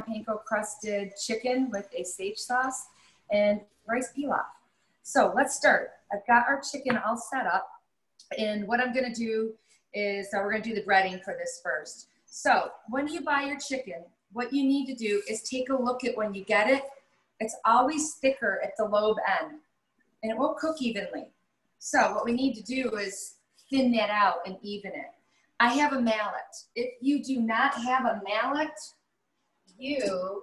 panko crusted chicken with a sage sauce and rice pilaf. So let's start. I've got our chicken all set up, and what I'm gonna do is we're gonna do the breading for this first. So when you buy your chicken, what you need to do is take a look at when you get it. It's always thicker at the lobe end, and it won't cook evenly. So what we need to do is thin that out and even it. I have a mallet. If you do not have a mallet, you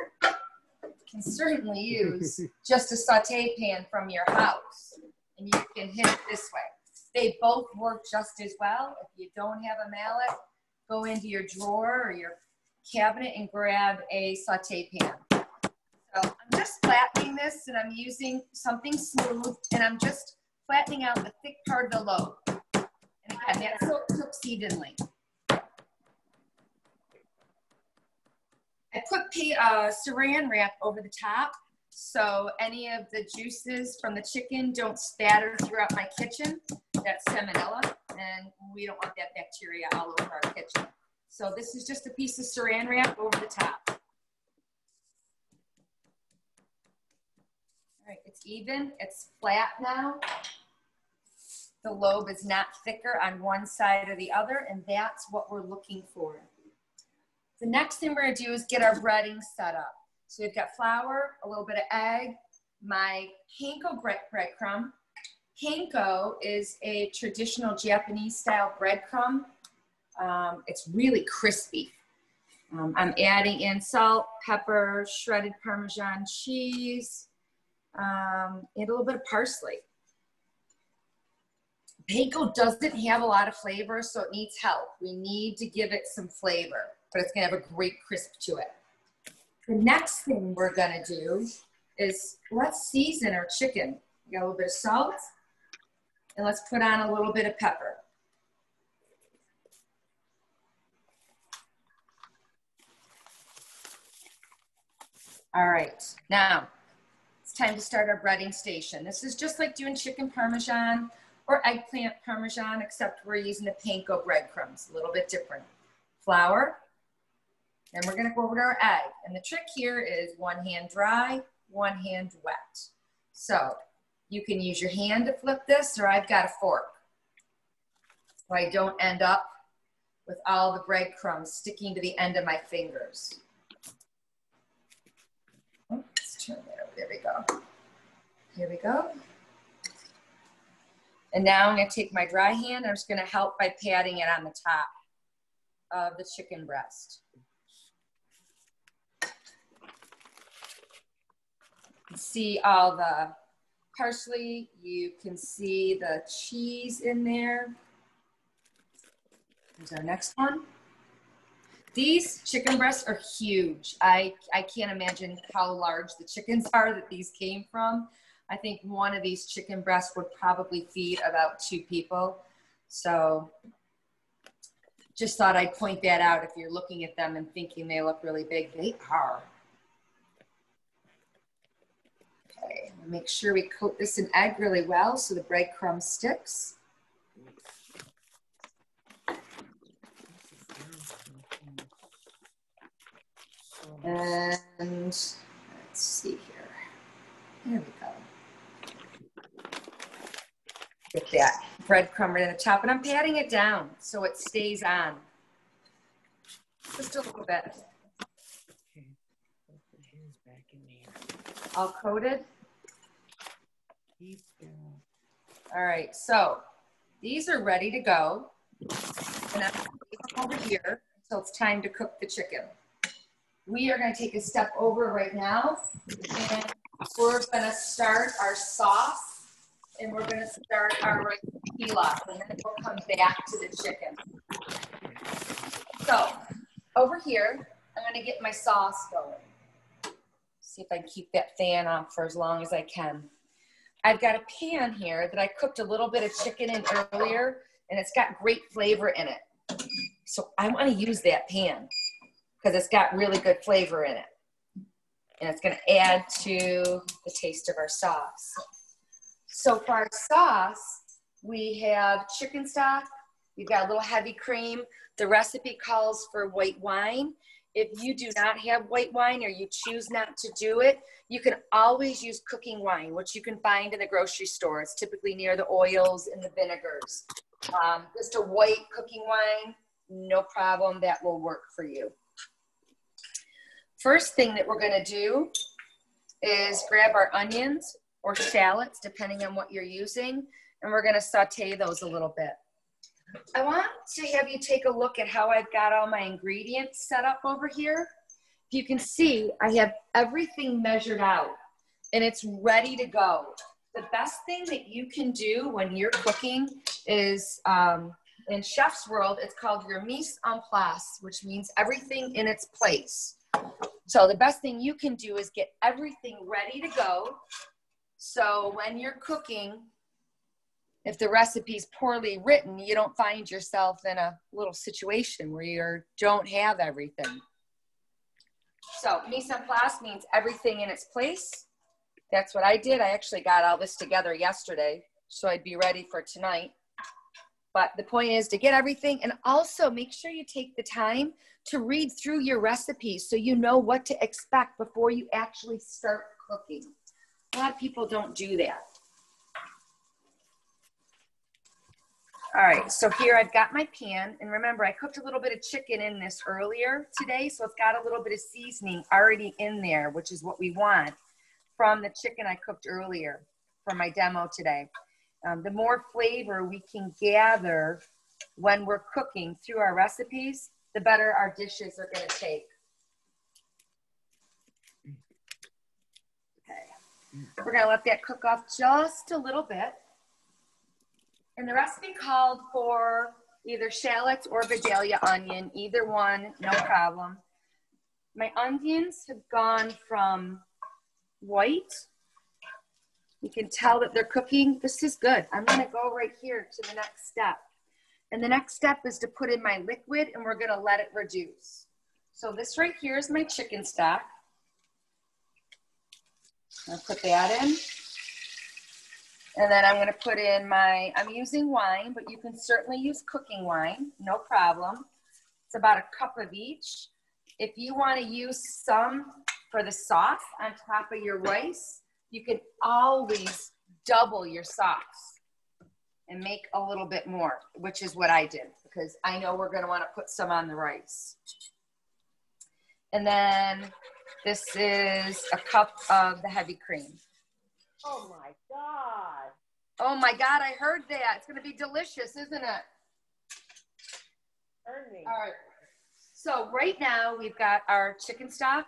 can certainly use just a saute pan from your house, and you can hit it this way. They both work just as well. If you don't have a mallet, go into your drawer or your cabinet and grab a saute pan. So I'm just flattening this, and I'm using something smooth, and I'm just flattening out the thick part of the lobe. And again, that so it cooks evenly. I put saran wrap over the top so any of the juices from the chicken don't spatter throughout my kitchen. That's salmonella, and we don't want that bacteria all over our kitchen. So this is just a piece of saran wrap over the top. All right, it's even, it's flat now. The lobe is not thicker on one side or the other, and that's what we're looking for. The next thing we're gonna do is get our breading set up. So we've got flour, a little bit of egg, my panko breadcrumb. Panko is a traditional Japanese style breadcrumb. It's really crispy. I'm adding in salt, pepper, shredded Parmesan cheese, and a little bit of parsley. Panko doesn't have a lot of flavor, so it needs help. We need to give it some flavor, but it's gonna have a great crisp to it. The next thing we're gonna do is let's season our chicken. We got a little bit of salt, and let's put on a little bit of pepper. All right, now it's time to start our breading station. This is just like doing chicken Parmesan or eggplant Parmesan, except we're using the panko breadcrumbs, a little bit different. Flour, and we're gonna go over to our egg. And the trick here is one hand dry, one hand wet. So you can use your hand to flip this, or I've got a fork, so I don't end up with all the breadcrumbs sticking to the end of my fingers. Let's turn that over, there we go. Here we go. And now I'm gonna take my dry hand, I'm just gonna help by patting it on the top of the chicken breast. You can see all the parsley, you can see the cheese in there. Here's our next one. These chicken breasts are huge. I can't imagine how large the chickens are that these came from. I think one of these chicken breasts would probably feed about 2 people. So just thought I'd point that out if you're looking at them and thinking they look really big. They are. Okay, make sure we coat this in egg really well so the breadcrumb sticks. And let's see here. There we go. Get that breadcrumb right on the top, and I'm patting it down so it stays on. Just a little bit. Okay. Put his back in there. All coated. All right, so these are ready to go, and I'm going to leave them over here until it's time to cook the chicken. We are going to take a step over right now, and we're going to start our sauce, and we're going to start our pilaf, and then we'll come back to the chicken. So over here, I'm going to get my sauce going. See if I can keep that fan on for as long as I can. I've got a pan here that I cooked a little bit of chicken in earlier, and it's got great flavor in it. So I want to use that pan because it's got really good flavor in it. And it's going to add to the taste of our sauce. So for our sauce, we have chicken stock. We've got a little heavy cream. The recipe calls for white wine. if you do not have white wine or you choose not to do it, you can always use cooking wine, which you can find in the grocery store. It's typically near the oils and the vinegars. Just a white cooking wine, no problem, that will work for you. First thing that we're gonna do is grab our onions or shallots, depending on what you're using, and we're gonna saute those a little bit. I want to have you take a look at how I've got all my ingredients set up over here. If you can see, I have everything measured out and it's ready to go. The best thing that you can do when you're cooking is, in chef's world, it's called your mise en place, which means everything in its place. So the best thing you can do is get everything ready to go. So when you're cooking, if the recipe's poorly written, you don't find yourself in a little situation where you don't have everything. So mise en place means everything in its place. That's what I did. I actually got all this together yesterday, so I'd be ready for tonight. But the point is to get everything, and also make sure you take the time to read through your recipes so you know what to expect before you actually start cooking. A lot of people don't do that. All right, so here I've got my pan, and remember I cooked a little bit of chicken in this earlier today, so it's got a little bit of seasoning already in there, which is what we want from the chicken I cooked earlier for my demo today. The more flavor we can gather when we're cooking through our recipes, the better our dishes are gonna take. Okay, we're gonna let that cook off just a little bit. And the recipe called for either shallots or Vidalia onion, either one, no problem. My onions have gone from white. You can tell that they're cooking. This is good. I'm gonna go right here to the next step. And the next step is to put in my liquid, and we're gonna let it reduce. So this right here is my chicken stock. I'll put that in. And then I'm gonna put in I'm using wine, but you can certainly use cooking wine, no problem. It's about a cup of each. If you wanna use some for the sauce on top of your rice, you can always double your sauce and make a little bit more, which is what I did, because I know we're gonna wanna put some on the rice. And then this is a cup of the heavy cream. Oh my God. Oh my God, I heard that. It's gonna be delicious, isn't it? Heard me. All right, so right now we've got our chicken stock,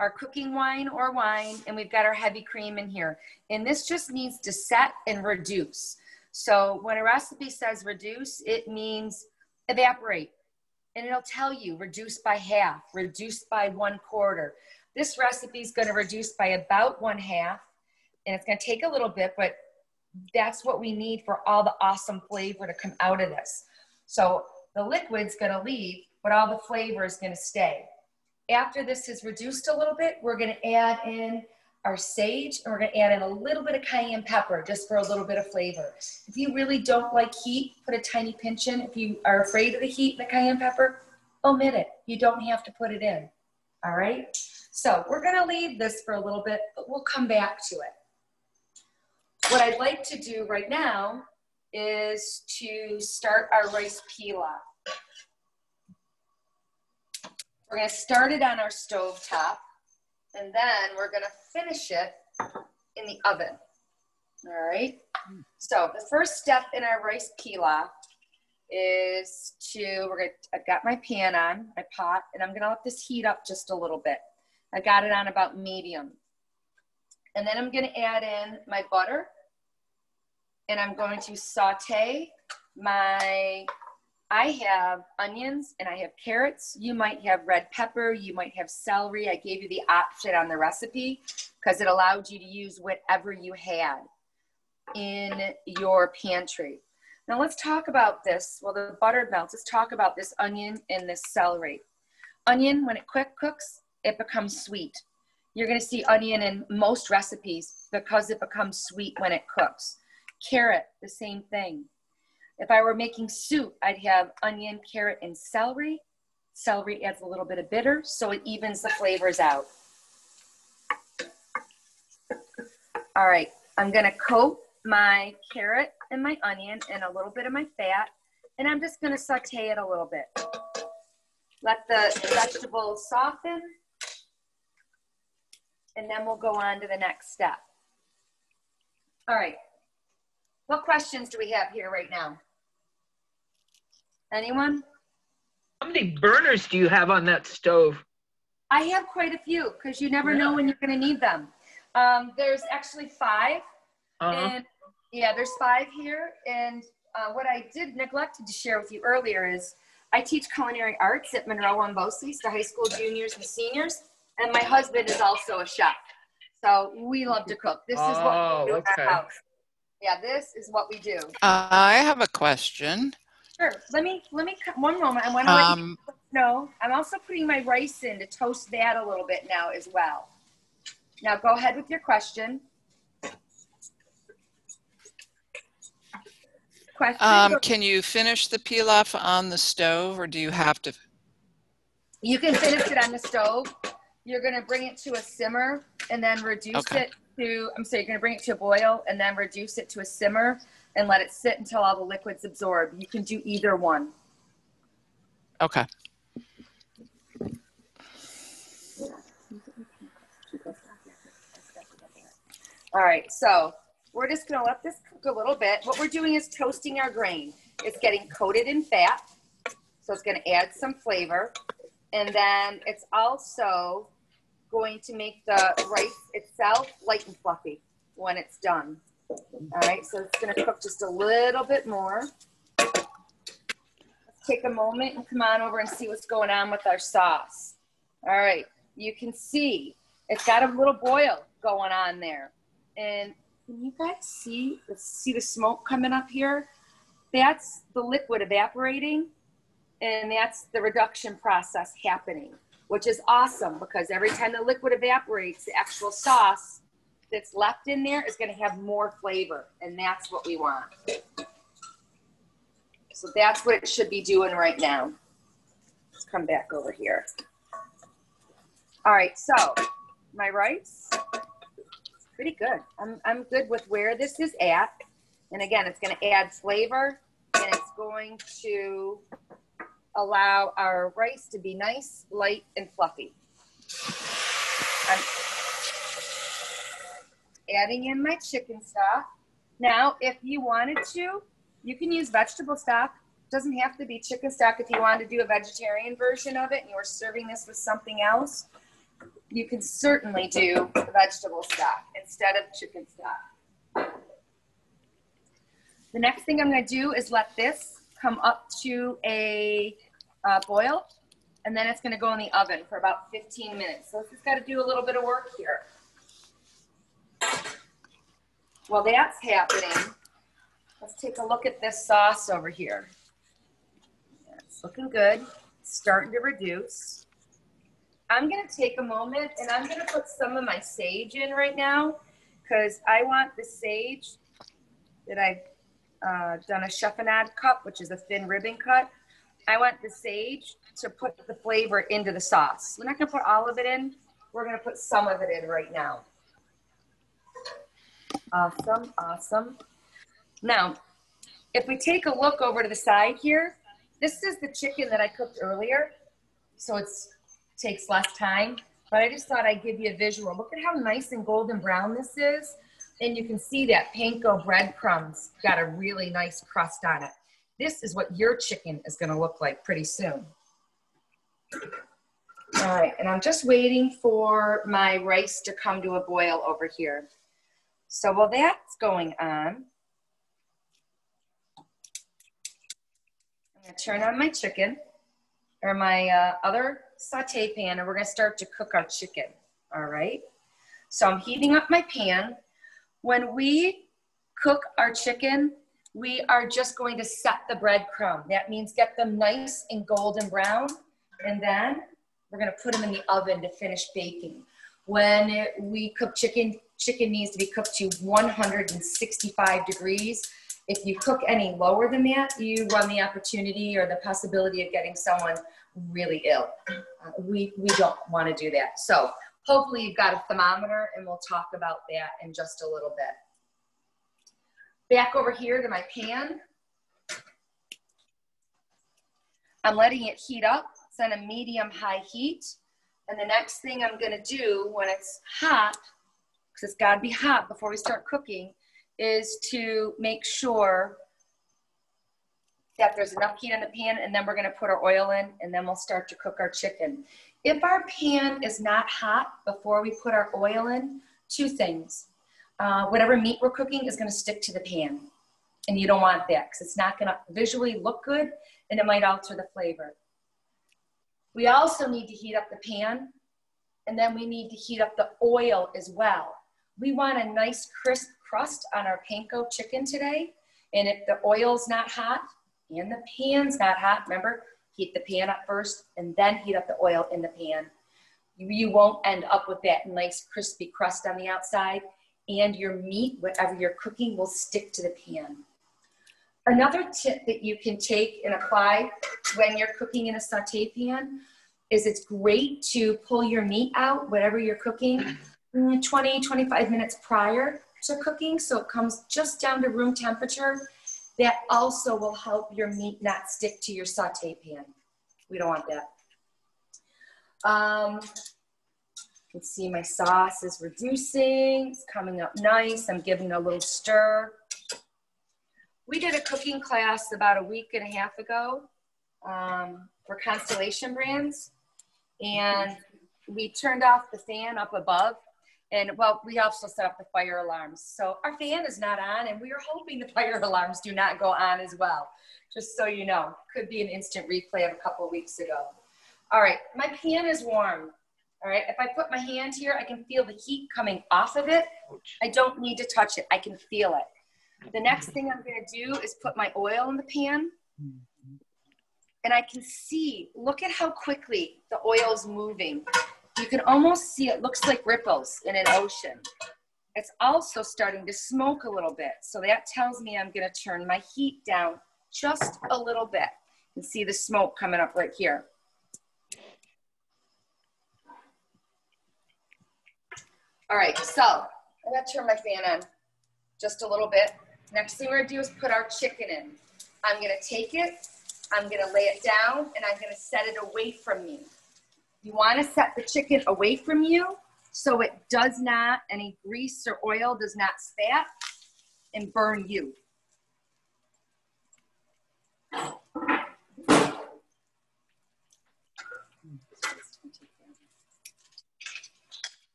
our cooking wine or wine, and we've got our heavy cream in here. And this just needs to set and reduce. So when a recipe says reduce, it means evaporate. And it'll tell you reduce by half, reduce by 1/4. This recipe is gonna reduce by about 1/2. And it's gonna take a little bit, but that's what we need for all the awesome flavor to come out of this. So the liquid's gonna leave, but all the flavor is gonna stay. After this is reduced a little bit, we're gonna add in our sage, and we're gonna add in a little bit of cayenne pepper just for a little bit of flavor. If you really don't like heat, put a tiny pinch in. If you are afraid of the heat and the cayenne pepper, omit it. You don't have to put it in, all right? So we're gonna leave this for a little bit, but we'll come back to it. What I'd like to do right now is to start our rice pilaf. We're gonna start it on our stove top, and then we're gonna finish it in the oven, all right? So the first step in our rice pilaf is I've got my pan on, my pot, and I'm gonna let this heat up just a little bit. I got it on about medium. And then I'm gonna add in my butter, and I'm going to saute I have onions and I have carrots. You might have red pepper, you might have celery. I gave you the option on the recipe because it allowed you to use whatever you had in your pantry. Now let's talk about this. While the butter melts, let's talk about this onion and this celery. Onion, when it cooks, it becomes sweet. You're gonna see onion in most recipes because it becomes sweet when it cooks. Carrot, the same thing. If I were making soup, I'd have onion, carrot, and celery. Celery adds a little bit of bitter, so it evens the flavors out. All right, I'm gonna coat my carrot and my onion in a little bit of my fat, and I'm just gonna saute it a little bit. Let the vegetables soften, and then we'll go on to the next step. All right, what questions do we have here right now? Anyone? How many burners do you have on that stove? I have quite a few, because you never know when you're gonna need them. There's actually 5, and yeah, there's 5 here. And what I did neglected to share with you earlier is I teach culinary arts at Monroe-on-Boces to high school juniors and seniors, and my husband is also a chef. So we love to cook. This is what we do at our house. Yeah, this is what we do. I have a question. Sure. Let me one moment. I want to let you know. I'm also putting my rice in to toast that a little bit now as well. Now go ahead with your question. Can you finish the pilaf on the stove, or do you have to? You can finish it on the stove. You're going to bring it to a simmer and then reduce it to, you're going to bring it to a boil and then reduce it to a simmer and let it sit until all the liquids absorb. You can do either one. Okay. All right, so we're just going to let this cook a little bit. What we're doing is toasting our grain. It's getting coated in fat, so it's going to add some flavor. And then it's also going to make the rice itself light and fluffy when it's done. All right, so it's going to cook just a little bit more. Let's take a moment and come on over and see what's going on with our sauce. All right, you can see it's got a little boil going on there. And can you guys see the smoke coming up here? That's the liquid evaporating, and that's the reduction process happening, which is awesome because every time the liquid evaporates, the actual sauce that's left in there is going to have more flavor, and that's what we want. So that's what it should be doing right now. Let's come back over here. All right, so my rice, pretty good. I'm good with where this is at. And again, it's going to add flavor, and it's going to allow our rice to be nice, light, and fluffy. I'm adding in my chicken stock. Now, if you wanted to, you can use vegetable stock. It doesn't have to be chicken stock. If you wanted to do a vegetarian version of it and you were serving this with something else, you can certainly do vegetable stock instead of chicken stock. The next thing I'm going to do is let this come up to a boil, and then it's going to go in the oven for about 15 minutes. So it's got to do a little bit of work here. While that's happening, let's take a look at this sauce over here. Yeah, it's looking good. It's starting to reduce. I'm going to take a moment, and I'm going to put some of my sage in right now because I want the sage that I've done a chiffonade cut, which is a thin ribbon cut. I want the sage to put the flavor into the sauce. We're not going to put all of it in. We're going to put some of it in right now. Awesome, awesome. Now, if we take a look over to the side here, this is the chicken that I cooked earlier, so it takes less time, but I just thought I'd give you a visual. Look at how nice and golden brown this is, and you can see that panko breadcrumbs got a really nice crust on it. This is what your chicken is going to look like pretty soon. All right, and I'm just waiting for my rice to come to a boil over here. So while that's going on, I'm going to turn on my chicken or my other saute pan, and we're going to start to cook our chicken. All right. So I'm heating up my pan. When we cook our chicken, we are just going to set the breadcrumb. That means get them nice and golden brown, and then we're going to put them in the oven to finish baking. When we cook chicken, chicken needs to be cooked to 165 degrees. If you cook any lower than that, you run the opportunity or the possibility of getting someone really ill. We don't want to do that. So hopefully you've got a thermometer, and we'll talk about that in just a little bit. Back over here to my pan. I'm letting it heat up. It's on a medium-high heat. And the next thing I'm gonna do when it's hot, because it's gotta be hot before we start cooking, is to make sure that there's enough heat in the pan, and then we're gonna put our oil in, and then we'll start to cook our chicken. If our pan is not hot before we put our oil in, two things. Whatever meat we're cooking is gonna stick to the pan, and you don't want that because it's not gonna visually look good, and it might alter the flavor. We also need to heat up the pan, and then we need to heat up the oil as well. We want a nice crisp crust on our panko chicken today, and if the oil's not hot and the pan's not hot, remember, heat the pan up first and then heat up the oil in the pan. You won't end up with that nice crispy crust on the outside, and your meat, whatever you're cooking, will stick to the pan. Another tip that you can take and apply when you're cooking in a sauté pan is it's great to pull your meat out, whatever you're cooking, 20, 25 minutes prior to cooking, so it comes just down to room temperature. That also will help your meat not stick to your sauté pan. We don't want that. You can see my sauce is reducing. It's coming up nice. I'm giving it a little stir. We did a cooking class about a week and a half ago for Constellation Brands, and we turned off the fan up above, and well, we also set up the fire alarms. So our fan is not on, and we are hoping the fire alarms do not go on as well, just so you know. Could be an instant replay of a couple of weeks ago. All right, my pan is warm. All right, if I put my hand here, I can feel the heat coming off of it. I don't need to touch it, I can feel it. The next thing I'm gonna do is put my oil in the pan, and I can see, look at how quickly the oil's moving. You can almost see it looks like ripples in an ocean. It's also starting to smoke a little bit, so that tells me I'm gonna turn my heat down just a little bit. You can see the smoke coming up right here. All right, so I'm gonna turn my fan on just a little bit. Next thing we're gonna do is put our chicken in. I'm gonna take it, I'm gonna lay it down, and I'm gonna set it away from me. You wanna set the chicken away from you so it does not, any grease or oil does not spat and burn you.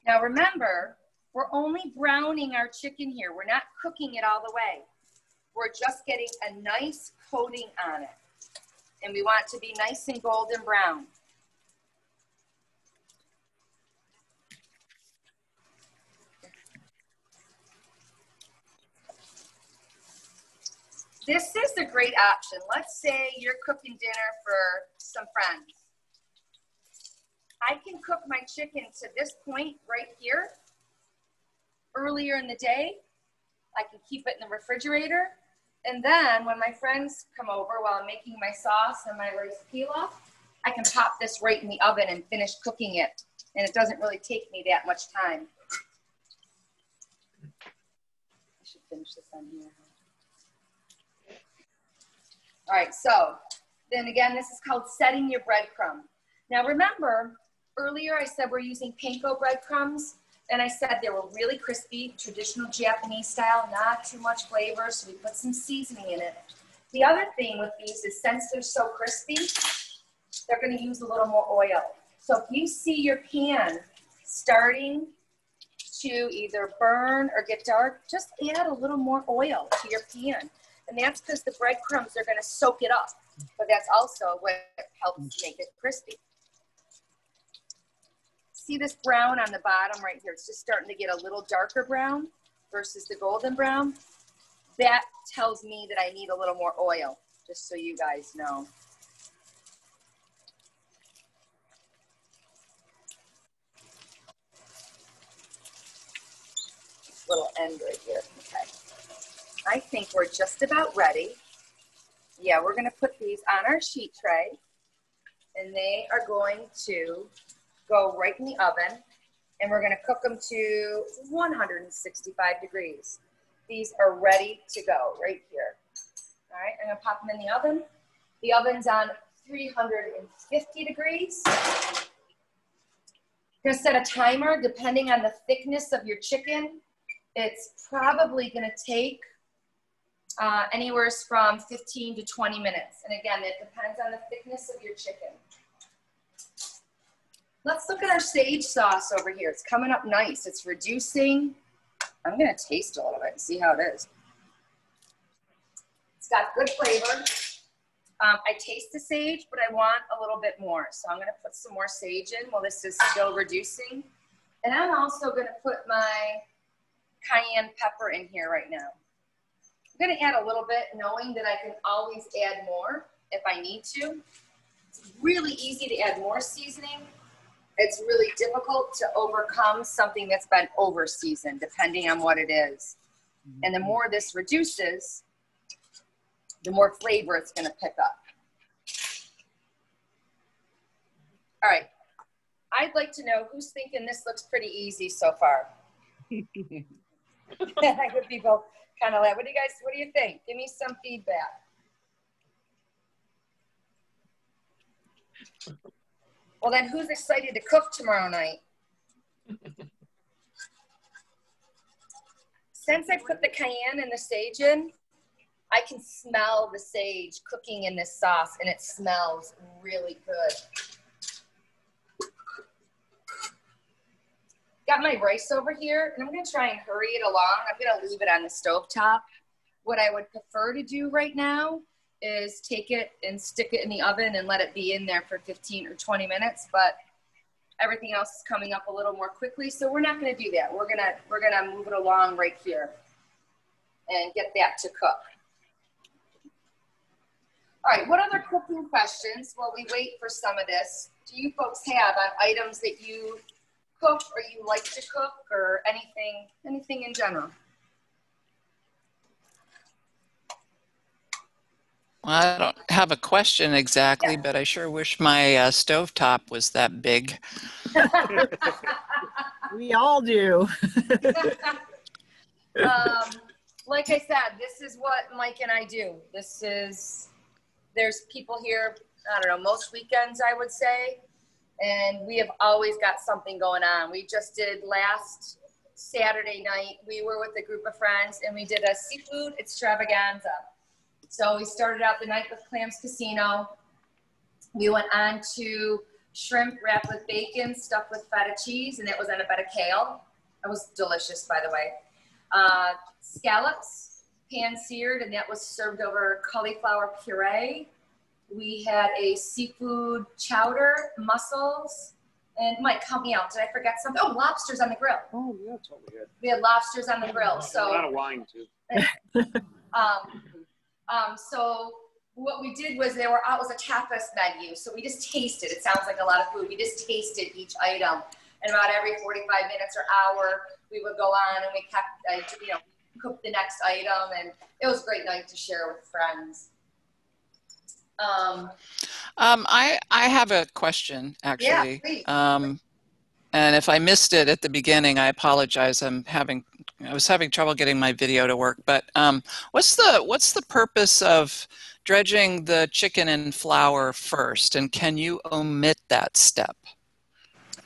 Now remember, we're only browning our chicken here. We're not cooking it all the way. We're just getting a nice coating on it. And we want it to be nice and golden brown. This is a great option. Let's say you're cooking dinner for some friends. I can cook my chicken to this point right here. Earlier in the day, I can keep it in the refrigerator. And then when my friends come over while I'm making my sauce and my rice pilaf, I can pop this right in the oven and finish cooking it. And it doesn't really take me that much time. I should finish this on here. All right, so then again, this is called setting your breadcrumb. Now remember, earlier I said we're using panko breadcrumbs, and I said they were really crispy, traditional Japanese style, not too much flavor, so we put some seasoning in it. The other thing with these is since they're so crispy, they're gonna use a little more oil. So if you see your pan starting to either burn or get dark, just add a little more oil to your pan. And that's because the breadcrumbs are gonna soak it up, but that's also what helps make it crispy. See this brown on the bottom right here? It's just starting to get a little darker brown versus the golden brown. That tells me that I need a little more oil, just so you guys know. This little end right here, okay. I think we're just about ready. Yeah, we're gonna put these on our sheet tray. and they are going to go right in the oven, and we're going to cook them to 165 degrees. These are ready to go right here. All right, I'm going to pop them in the oven. The oven's on 350 degrees. You're going to set a timer depending on the thickness of your chicken. It's probably going to take anywhere from 15 to 20 minutes. And again, it depends on the thickness of your chicken. Let's look at our sage sauce over here. It's coming up nice. It's reducing. I'm going to taste a little bit and see how it is. It's got good flavor. I taste the sage, but I want a little bit more. So I'm going to put some more sage in while this is still reducing. And I'm also going to put my cayenne pepper in here right now. I'm going to add a little bit, knowing that I can always add more if I need to. It's really easy to add more seasoning. It's really difficult to overcome something that's been over-seasoned, depending on what it is. And the more this reduces, the more flavor it's going to pick up. All right. I'd like to know who's thinking this looks pretty easy so far. I hear people kind of like, what do you think? Give me some feedback. Well, then who's excited to cook tomorrow night? Since I put the cayenne and the sage in, I can smell the sage cooking in this sauce, and it smells really good. Got my rice over here, and I'm going to try and hurry it along. I'm going to leave it on the stovetop. What I would prefer to do right now is take it and stick it in the oven and let it be in there for 15 or 20 minutes, but everything else is coming up a little more quickly, so we're not going to do that. We're gonna move it along right here and get that to cook. All right, what other cooking questions while we wait for some of this do you folks have on items that you cook or you like to cook, or anything in general? Well, I don't have a question exactly, but I sure wish my stovetop was that big. We all do. Like I said, this is what Mike and I do. There's people here, I don't know, most weekends, I would say, and we have always got something going on. We just did last Saturday night, we were with a group of friends, and we did a seafood extravaganza. So we started out the night with Clams Casino. We went on to shrimp wrapped with bacon, stuffed with feta cheese, and it was on a bed of kale. It was delicious, by the way. Scallops, pan-seared, and that was served over cauliflower puree. We had a seafood chowder, mussels, and Mike, help me out. Did I forget something? Oh, lobsters on the grill. Oh, yeah, totally good. We had lobsters on the grill. So a lot of wine, too. So what we did was it was a tapas menu. So we just tasted. It sounds like a lot of food. We just tasted each item, and about every 45 minutes or hour, we would go on and we kept, cook the next item, and it was a great night to share with friends. I have a question, actually. Yeah, please. And if I missed it at the beginning, I apologize. I was having trouble getting my video to work. But what's the purpose of dredging the chicken in flour first? And can you omit that step?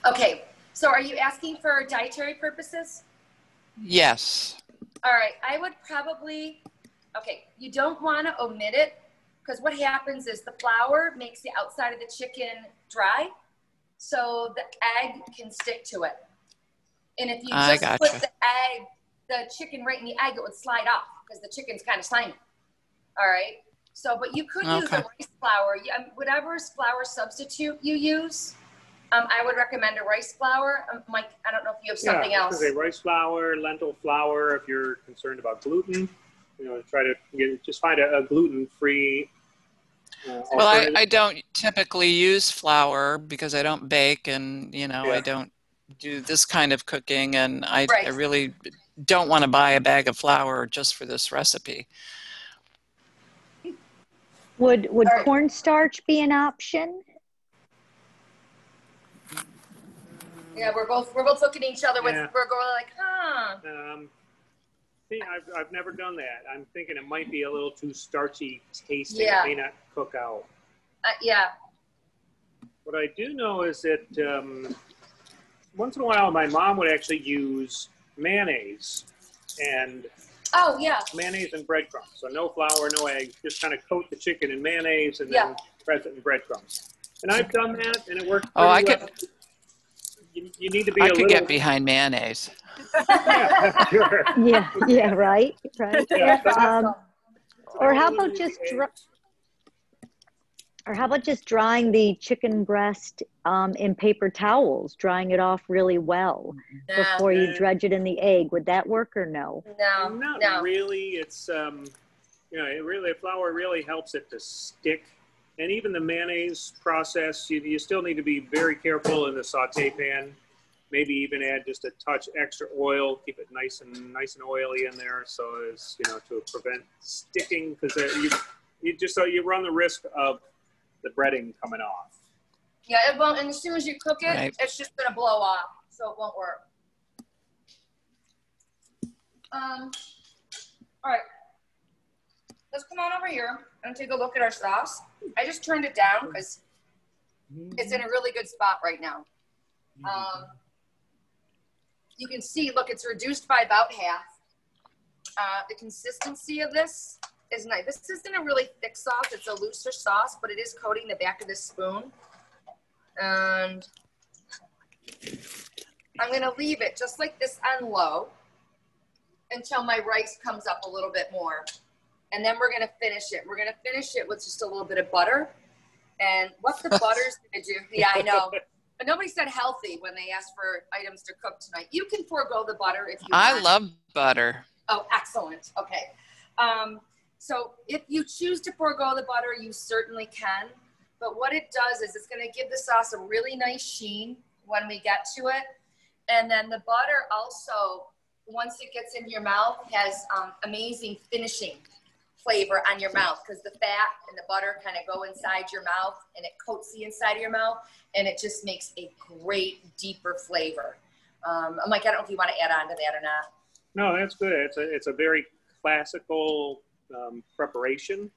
Okay. So are you asking for dietary purposes? Yes. All right. I would probably, you don't want to omit it, because what happens is the flour makes the outside of the chicken dry, so the egg can stick to it. And if you just put the chicken right in the egg, it would slide off because the chicken's kind of slimy. All right. So, but you could use a rice flour. Whatever flour substitute you use, I would recommend a rice flour. Mike, I don't know if you have something else. Yeah, rice flour, lentil flour. If you're concerned about gluten, try to just find a gluten-free. Well, I don't typically use flour because I don't bake, and I don't do this kind of cooking, and I really don't want to buy a bag of flour just for this recipe. Would cornstarch be an option? Yeah, we're both looking at each other with, Yeah. we're going like, huh. See, I've never done that. I'm thinking it might be a little too starchy tasting. Yeah. It may not cook out. Yeah. What I do know is that once in a while, my mom would actually use mayonnaise and Oh, yeah. mayonnaise and breadcrumbs. So no flour, no eggs. Just kind of coat the chicken in mayonnaise and then press it in breadcrumbs. And I've done that, and it works pretty well. You need to be I could get behind mayonnaise. Yeah, sure. Yeah, right. Yeah, Or how about just drying the chicken breast in paper towels, drying it off really well before you dredge it in the egg? Would that work or no? No, not really. It's flour really helps it to stick. And even the mayonnaise process, you still need to be very careful in the saute pan. Maybe even add just a touch extra oil. Keep it nice and oily in there, so as to prevent sticking, because you run the risk of the breading coming off. Yeah, it won't. And as soon as you cook it, it's just gonna blow off, so it won't work. All right. Let's come on over here and take a look at our sauce. I just turned it down because it's in a really good spot right now. You can see, look, it's reduced by about half. The consistency of this is nice. This isn't a really thick sauce. It's a looser sauce, but it is coating the back of this spoon. And I'm gonna leave it just like this on low until my rice comes up a little bit more. And then we're gonna finish it. We're gonna finish it with just a little bit of butter. And what the butter's gonna do, yeah, I know. But nobody said healthy when they asked for items to cook tonight. You can forego the butter if you want. I love butter. Oh, excellent. Okay. So if you choose to forego the butter, you certainly can. But what it does is it's gonna give the sauce a really nice sheen when we get to it. And then the butter also, once it gets in your mouth, has amazing finishing flavor on your mouth, because the fat and the butter kind of go inside your mouth and it coats the inside of your mouth, and it just makes a great deeper flavor. I'm like, I don't know if you want to add on to that or not. No, that's good. It's a very classical preparation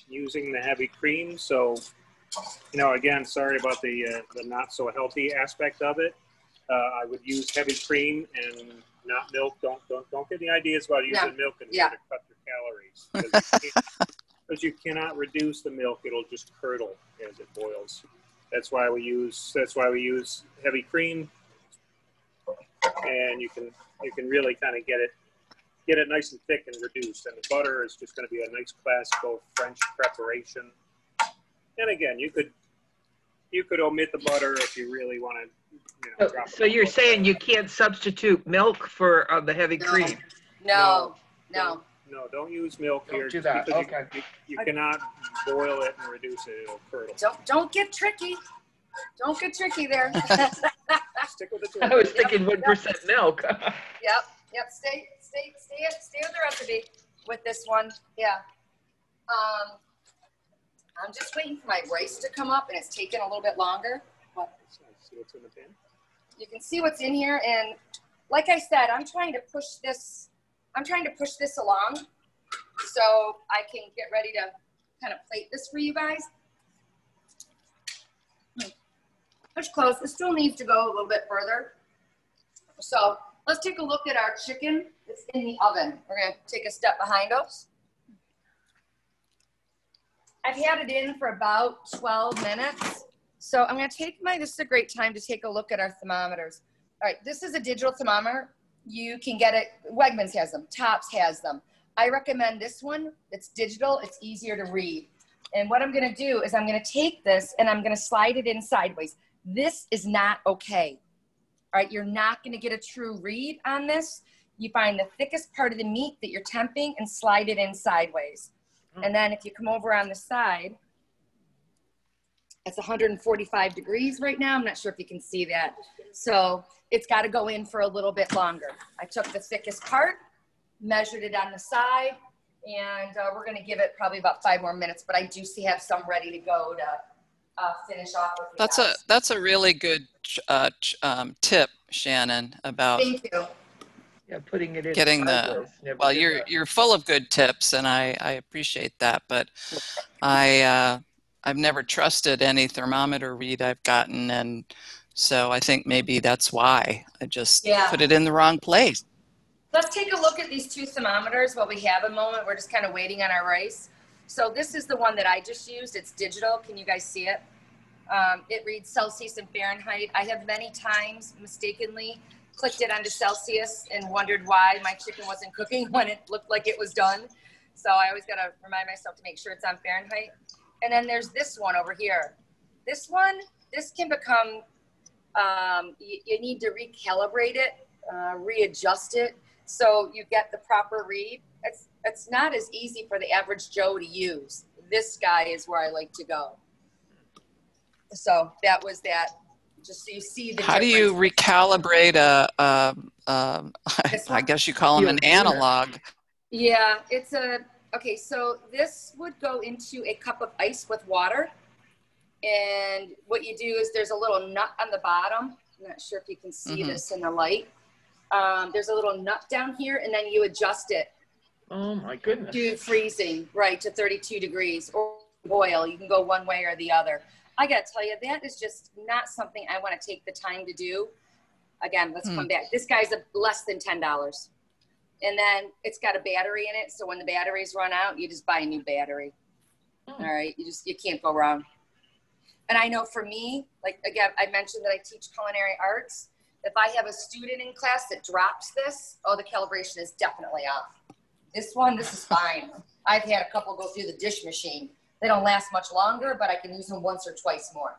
using the heavy cream. So, again, sorry about the not so healthy aspect of it. I would use heavy cream and not milk. Don't get any ideas about using milk in order to cut your calories. Because you cannot reduce the milk; it'll just curdle as it boils. That's why we use heavy cream, and you can really kind of get it nice and thick and reduced. And the butter is just going to be a nice classical French preparation. And again, you could omit the butter if you really want to. So you're saying you can't substitute milk for the heavy cream? No. Don't use milk here. Do that. Okay. You cannot boil it and reduce it. It'll curdle. Don't get tricky. Don't get tricky there. Stick with the I was thinking 1% milk. Yep. Stay with the recipe with this one. Yeah. I'm just waiting for my rice to come up, and it's taking a little bit longer. But see what's in the pan. You can see what's in here, and like I said, I'm trying to push this along so I can get ready to kind of plate this for you guys. Push close. This still needs to go a little bit further. So let's take a look at our chicken that's in the oven. We're going to take a step behind us. I've had it in for about 12 minutes. So I'm going to take this is a great time to take a look at our thermometers. All right, this is a digital thermometer. You can get it, Wegmans has them, Tops has them. I recommend this one. It's digital, it's easier to read. And what I'm going to do is I'm going to take this and I'm going to slide it in sideways. This is not okay. All right, you're not going to get a true read on this. You find the thickest part of the meat that you're temping and slide it in sideways. And then if you come over on the side, it's 145 degrees right now. I'm not sure if you can see that. So it's got to go in for a little bit longer. I took the thickest part, measured it on the side, and we're going to give it probably about 5 more minutes, but I do have some ready to go finish off with you guys. That's a really good tip, Shannon, about Thank you. Yeah, putting it in getting sideways. Never well, did that. you're full of good tips, and I appreciate that, but I've never trusted any thermometer read I've gotten, and so I think maybe that's why I just put it in the wrong place. Let's take a look at these two thermometers while we have a moment. We're just kind of waiting on our rice. So this is the one that I just used. It's digital. Can you guys see it? It reads Celsius and Fahrenheit. I have many times mistakenly clicked it onto Celsius and wondered why my chicken wasn't cooking when it looked like it was done. So I always got to remind myself to make sure it's on Fahrenheit. And then there's this one over here. This one, this can become, you need to recalibrate it, readjust it, so you get the proper read. It's not as easy for the average Joe to use. This guy is where I like to go. So that was that. Just so you see the How do you recalibrate I guess you call them an analog. Yeah, it's okay, so this would go into a cup of ice with water. And what you do is there's a little nut on the bottom. I'm not sure if you can see this in the light. There's a little nut down here, and then you adjust it. Oh my goodness. To freezing, right, to 32 degrees, or boil. You can go one way or the other. I got to tell you, that is just not something I want to take the time to do. Again, let's come back. This guy's less than $10. And then it's got a battery in it. So when the batteries run out, you just buy a new battery. All right. You can't go wrong. And I know for me, like, again, I mentioned that I teach culinary arts. If I have a student in class that drops this, oh, the calibration is definitely off. This is fine. I've had a couple go through the dish machine. They don't last much longer, but I can use them once or twice more.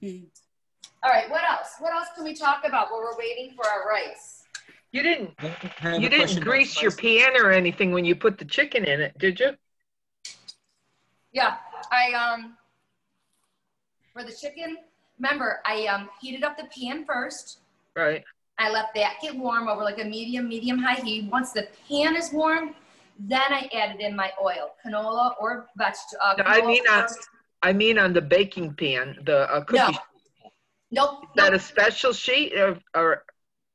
All right, what else? What else can we talk about while we're waiting for our rice? You didn't grease your pan or anything when you put the chicken in it, did you? Yeah, for the chicken, remember, I heated up the pan first. Right. I let that get warm over like a medium-high heat. Once the pan is warm, then I added in my oil, canola or vegetable. I mean on the baking pan, the cookie. No. Nope. Is that a special sheet or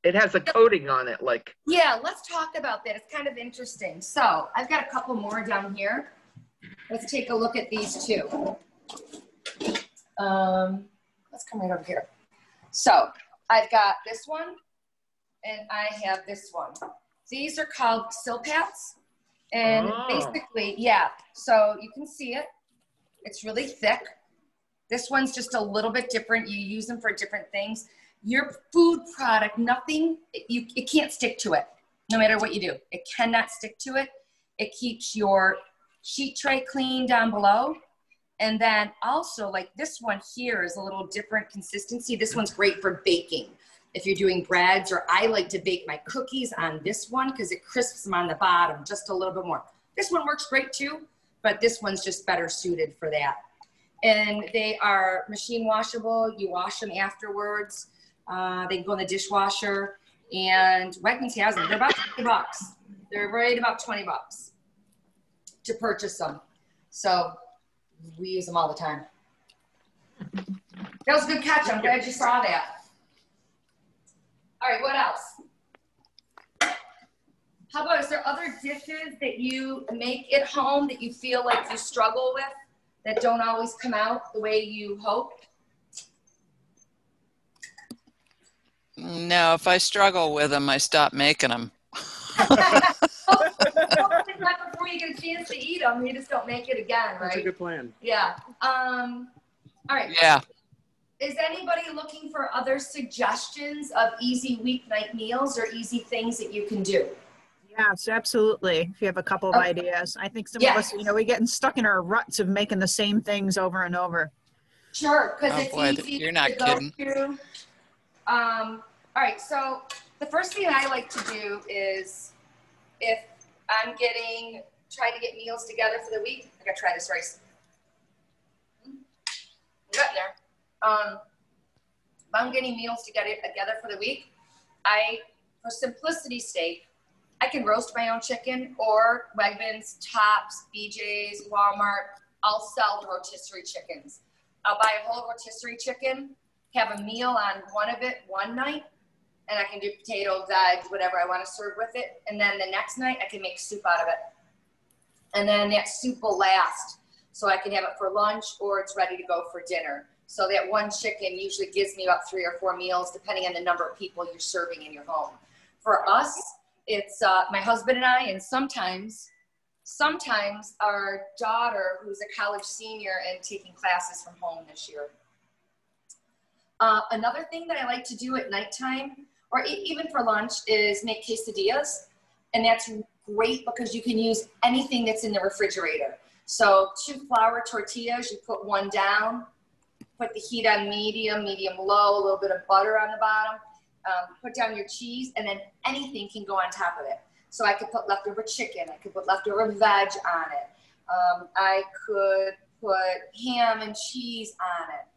it has a coating on it? Like. Yeah, let's talk about that. It's kind of interesting. So I've got a couple more down here. Let's take a look at these two. Let's come right over here. So I've got this one and I have this one. These are called silpats. And basically, yeah, so you can see it. It's really thick. This one's just a little bit different. You use them for different things. Your food product, nothing, it can't stick to it, no matter what you do. It cannot stick to it. It keeps your sheet tray clean down below. And then also, like this one here is a little different consistency. This one's great for baking. If you're doing breads, or I like to bake my cookies on this one because it crisps them on the bottom just a little bit more. This one works great too, but this one's just better suited for that. And they are machine washable. You wash them afterwards. They can go in the dishwasher, and Wegmans has them. They're about $20. They're right about $20 to purchase them. So we use them all the time. That was a good catch. I'm glad you saw that. All right, what else? How about, is there other dishes that you make at home that you feel like you struggle with that don't always come out the way you hope? No, if I struggle with them, I stop making them. Hopefully not before you get a chance to eat them. You just don't make it again, right? That's a good plan. Yeah. All right. Yeah. Is anybody looking for other suggestions of easy weeknight meals or easy things that you can do? Yes, absolutely. If you have a couple of ideas. I think some of us, we're getting stuck in our ruts of making the same things over and over. Sure, because it's easy you're not to go kidding. through. All right, so the first thing I like to do is, if I'm trying to get meals together for the week, I gotta try this rice. Got there. If I'm getting meals together for the week, for simplicity's sake, I can roast my own chicken, or Wegmans, Tops, BJ's, Walmart. I'll sell the rotisserie chickens. I'll buy a whole rotisserie chicken, have a meal on one of it one night, and I can do potato, veg, whatever I want to serve with it. And then the next night I can make soup out of it. And then that soup will last. So I can have it for lunch or it's ready to go for dinner. So that one chicken usually gives me about 3 or 4 meals, depending on the number of people you're serving in your home. For us, it's my husband and I, and sometimes our daughter, who's a college senior and taking classes from home this year. Another thing that I like to do at nighttime, or even for lunch, is make quesadillas. And that's great because you can use anything that's in the refrigerator. So 2 flour tortillas, you put 1 down, put the heat on medium, medium low, a little bit of butter on the bottom, put down your cheese, and then anything can go on top of it. So I could put leftover chicken, I could put leftover veg on it. I could put ham and cheese on it,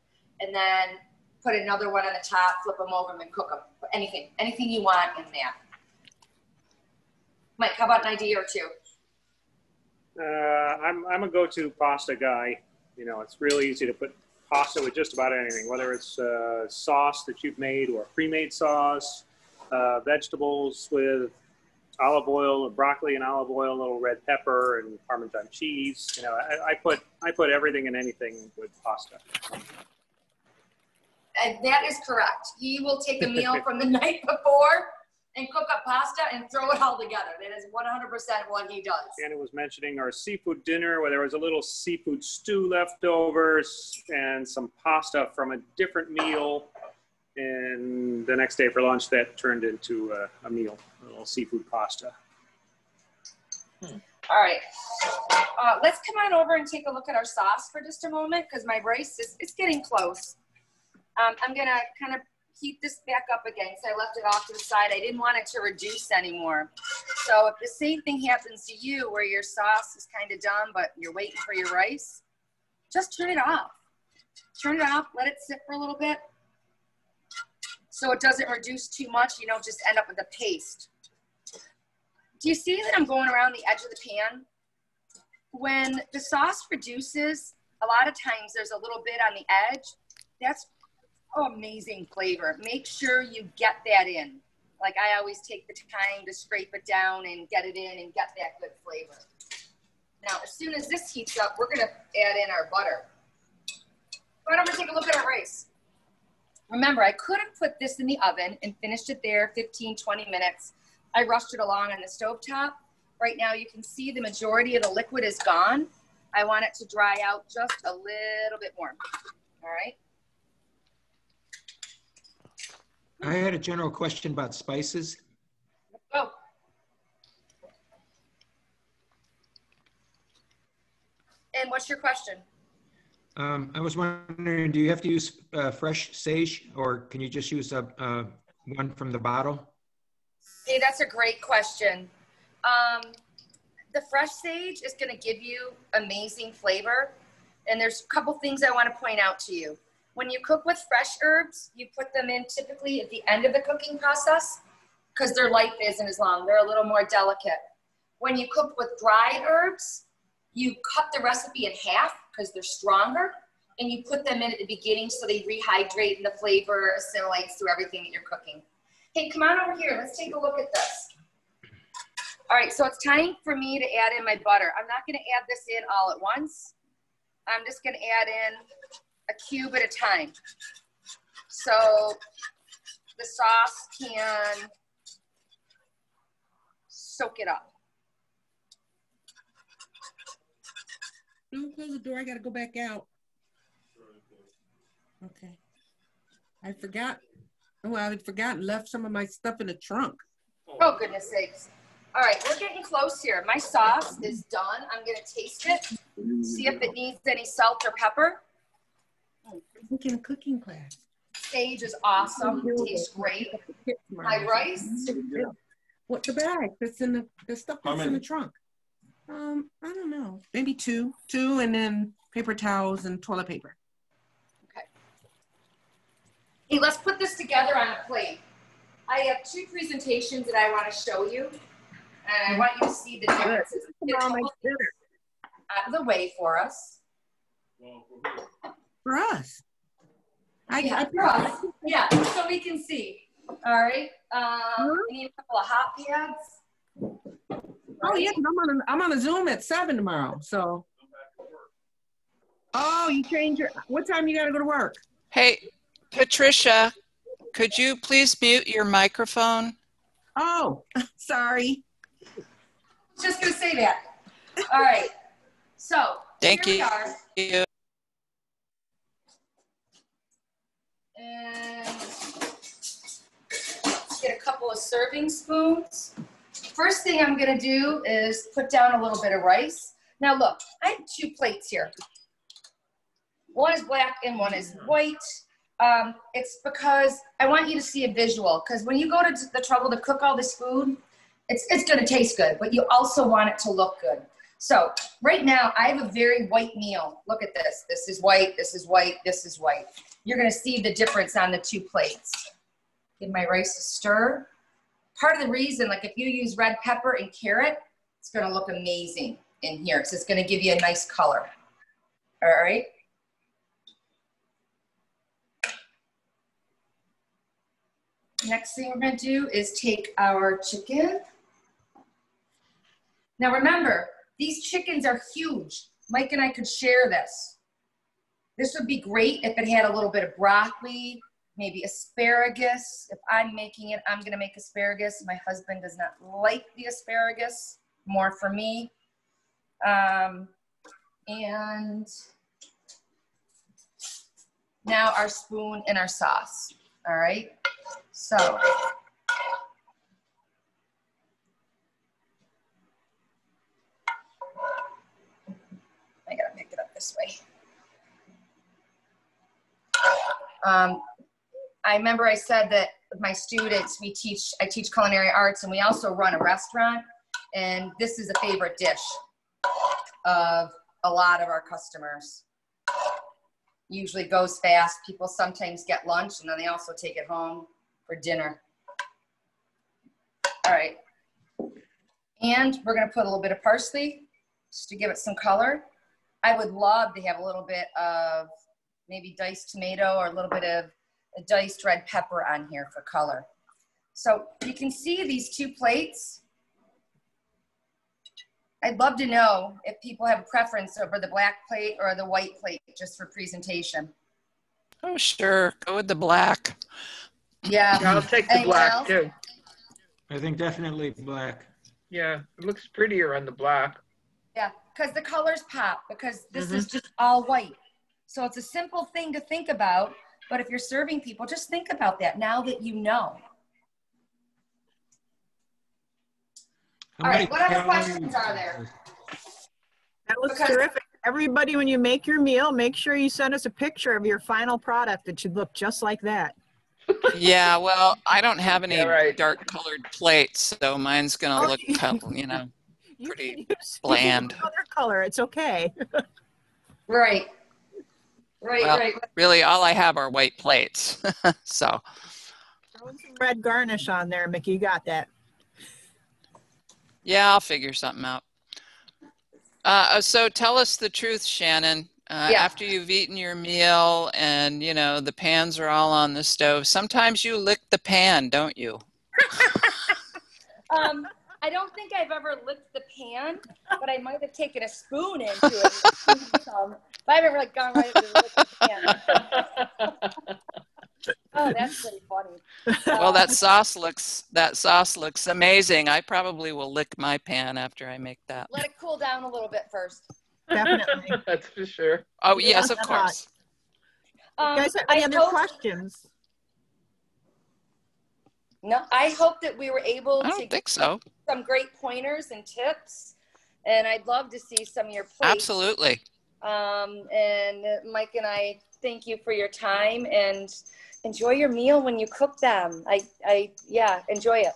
and then put another one on the top, flip them over and cook them. Put anything you want in there. Mike, how about an idea or 2? I'm a go-to pasta guy. You know, it's really easy to put pasta with just about anything, whether it's sauce that you've made or pre-made sauce, vegetables with olive oil, broccoli and olive oil, a little red pepper and Parmesan cheese. You know, I put everything and anything with pasta. And that is correct. He will take a meal from the night before and cook up pasta and throw it all together. That is 100% what he does. Shannon was mentioning our seafood dinner where there was a little seafood stew left over and some pasta from a different meal. And the next day for lunch, that turned into a meal, a little seafood pasta. All right. Let's come on over and take a look at our sauce for just a moment because my rice is getting close. I'm going to kind of heat this back up again because I left it off to the side. I didn't want it to reduce anymore. So if the same thing happens to you where your sauce is kind of done, but you're waiting for your rice, just turn it off. Turn it off, let it sit for a little bit so it doesn't reduce too much. You don't just end up with a paste. Do you see that I'm going around the edge of the pan? When the sauce reduces, a lot of times there's a little bit on the edge. That's amazing flavor. Make sure you get that in. Like I always take the time to scrape it down and get it in and get that good flavor. Now, as soon as this heats up, we're gonna add in our butter. But I'm gonna take a look at our rice. Remember, I could have put this in the oven and finished it there 15, 20 minutes. I rushed it along on the stovetop. Right now you can see the majority of the liquid is gone. I want it to dry out just a little bit more. All right. I had a general question about spices. Oh. And what's your question? I was wondering, do you have to use fresh sage or can you just use one from the bottle? Hey, that's a great question. The fresh sage is going to give you amazing flavor. And there's a couple things I want to point out to you. When you cook with fresh herbs, you put them in typically at the end of the cooking process because their life isn't as long. They're a little more delicate. When you cook with dried herbs, you cut the recipe in half because they're stronger, and you put them in at the beginning so they rehydrate and the flavor assimilates through everything that you're cooking. Hey, come on over here. Let's take a look at this. All right, so it's time for me to add in my butter. I'm not going to add this in all at once. I'm just going to add in a cube at a time. So the sauce can soak it up. Don't close the door. I got to go back out. Okay. I forgot. Oh, I had forgotten. Left some of my stuff in the trunk. Oh, goodness sakes. All right, we're getting close here. My sauce is done. I'm going to taste it, see if it needs any salt or pepper. I'm taking a cooking class. Sage is awesome. It tastes great. My rice. What the bag? That's in the stuff that's in the trunk. I don't know. Maybe two, and then paper towels and toilet paper. Okay. Hey, let's put this together on a plate. I have 2 presentations that I want to show you, and I want you to see the differences. Out of the way for us. For us. For us. Yeah, so we can see. All right. We need a couple of hot pads. Oh yeah, I'm on a Zoom at 7 tomorrow. So. Oh, you change your. What time you gotta go to work? Hey, Patricia, could you please mute your microphone? Oh, sorry. Just gonna say that. All right. So Thank here you. we are. And let's get a couple of serving spoons. First thing I'm gonna do is put down a little bit of rice. Now look, I have 2 plates here. One is black and one is white. It's because I want you to see a visual, because when you go to the trouble to cook all this food, it's gonna taste good, but you also want it to look good. So right now I have a very white meal. Look at this. This is white, this is white, this is white. You're gonna see the difference on the 2 plates. Give my rice a stir. Part of the reason, like if you use red pepper and carrot, it's gonna look amazing in here. So it's gonna give you a nice color. All right. Next thing we're gonna do is take our chicken. Now remember, these chickens are huge. Mike and I could share this. This would be great if it had a little bit of broccoli, maybe asparagus. If I'm making it, I'm gonna make asparagus. My husband does not like the asparagus, more for me. And now our spoon and our sauce, all right? So, I gotta pick it up this way. I remember I said that with my students, I teach culinary arts, and we also run a restaurant, and this is a favorite dish of a lot of our customers. Usually goes fast. People sometimes get lunch, and then they also take it home for dinner. All right. And we're gonna put a little bit of parsley just to give it some color. I would love to have a little bit of maybe diced tomato or a little bit of a diced red pepper on here for color. So you can see these 2 plates. I'd love to know if people have a preference over the black plate or the white plate just for presentation. Oh, sure. Go with the black. Yeah. I'll take the black too. I think definitely black. Yeah, it looks prettier on the black. Yeah, because the colors pop, because this is just all white. So it's a simple thing to think about, but if you're serving people, just think about that now that you know. All right, what other questions are there? That looks terrific. Everybody, when you make your meal, make sure you send us a picture of your final product. It should look just like that. Yeah, well, I don't have any dark colored plates, so mine's going to look, you know, pretty bland. Other color, it's okay. Right. Well, really, all I have are white plates. So. Throw some red garnish on there, Mickey. You got that. Yeah, I'll figure something out. So tell us the truth, Shannon. After you've eaten your meal and, you know, the pans are all on the stove, sometimes you lick the pan, don't you? I don't think I've ever licked the pan, but I might have taken a spoon into it. But I've ever gone right up and licked the pan. Oh, that's pretty funny. Well, that sauce looks amazing. I probably will lick my pan after I make that. Let it cool down a little bit first. Definitely. That's for sure. Oh, yes, of course. You guys have any other questions? No, I hope that we were able to get some great pointers and tips, and I'd love to see some of your plates. Absolutely. And Mike and I thank you for your time, and enjoy your meal when you cook them. Yeah, enjoy it.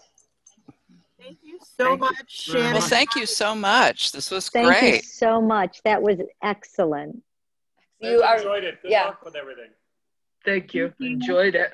Thank you so much, Shannon. Well, thank you so much. This was great. Thank you so much. That was excellent. You enjoyed it. Good luck with everything. Thank you. Enjoyed it.